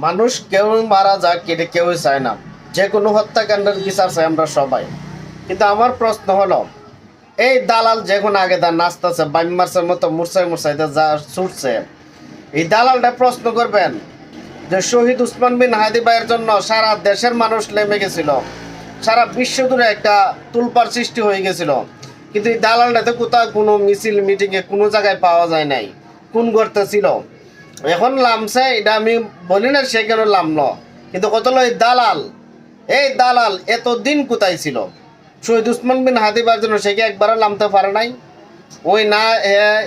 মানুষ কেউ মারা যাক এটা কেউই চায় না, যে কোনো হত্যাকাণ্ডের বিচার চাই আমরা সবাই। কিন্তু আমার প্রশ্ন হলো, এই দালাল যখন আগে দা নাচতেছে বাইমার্সের মতো মুরসাইতে যা ছুটছে, এই দালালটা প্রশ্ন করবেন যে শহীদ উসমান বিন হাদি ভাইয়ের জন্য সারা দেশের মানুষ নেমে গেছিল, সারা বিশ্ব জুড়ে একটা তুলপার সৃষ্টি হয়ে গেছিল, কিন্তু এই দালালটাতে কোথাও কোনো মিছিল মিটিংয়ে কোনো জায়গায় পাওয়া যায় নাই। কোন করতে ছিল এখন লামছে, এটা আমি বলি না সে কেন লামলো, কিন্তু কত এই দালাল এতদিন কোথায় ছিল? শহীদ উসমান বিন হাদিবার জন্য সে কি একবারও নামতে পারে নাই? ওই না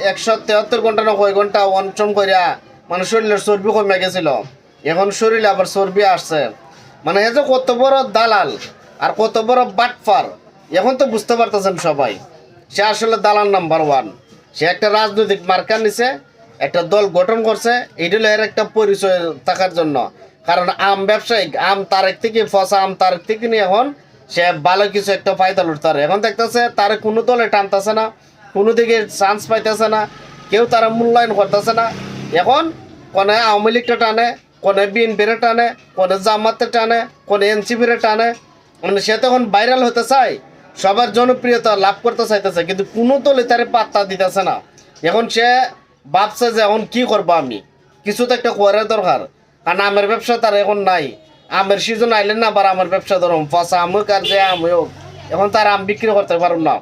173 ঘন্টা না কয় ঘন্টা অনশন করিয়া মানে শরীরের চর্বি কমে গেছিল, এখন শরীরে আবার চর্বি আসছে। মানে এ যে কত বড় দালাল আর কত বড় বাটফার, এখন তো বুঝতে পারতেছেন সবাই। সে আসলে দালাল নাম্বার 1। সে একটা রাজনৈতিক মার্কা নিছে, একটা দল গঠন করছে, এইটা হলো এর একটা পরিচয় থাকার জন্য। কারণ আম ব্যবসায়িক আম তারেক থেকে ফসা আম তারেক থেকে নিয়ে এখন সে ভালো কিছু একটা ফায়দা লুটতে পারে। এখন দেখতেছে তার কোনো দলে টানতেছে না, কোনো দিকে চান্স পাইতেছে না, কেউ তারা মূল্যায়ন করতেছে না। এখন কোনে আওয়ামী লীগটা টানে, কোনে বিএনপির টানে, কোনে জামাতে টানে, কোনে এনসিপির টানে। মানে সে তখন ভাইরাল হতে চায়, সবার জনপ্রিয়তা লাভ করতে চাইতেছে, কিন্তু কোনো দলে তার পাত্তা দিতেছে না। এখন সে ভাবছে যে এখন কি করবো, আমি কিছু তো একটা করার দরকার। কারণ আমের ব্যবসা তার এখন নাই, আমের সিজন আইলেন না আবার আমার ব্যবসা ধরুন ফসা আম হোক আর যে আম হোক, এখন তার আম বিক্রি করতে পারব না।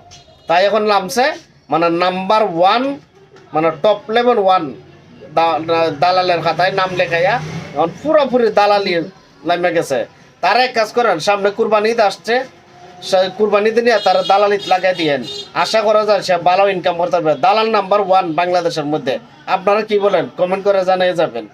তাই এখন নামছে মানে নাম্বার 1, মানে টপ লেভেল 1 দালালের খাতায় নাম লেখাইয়া এখন পুরোপুরি দালালি নামে গেছে। তারা এক কাজ করেন, সামনে কুরবানি ঈদ আসছে, কুরবানিতে নিয়ে তারা দালালিত লাগাই দিয়েন, আশা করা যায় সে ভালো ইনকাম করতে পারবে। দালাল নাম্বার 1 বাংলাদেশের মধ্যে। আপনারা কি বলেন? কমেন্ট করে জানিয়ে যাবেন।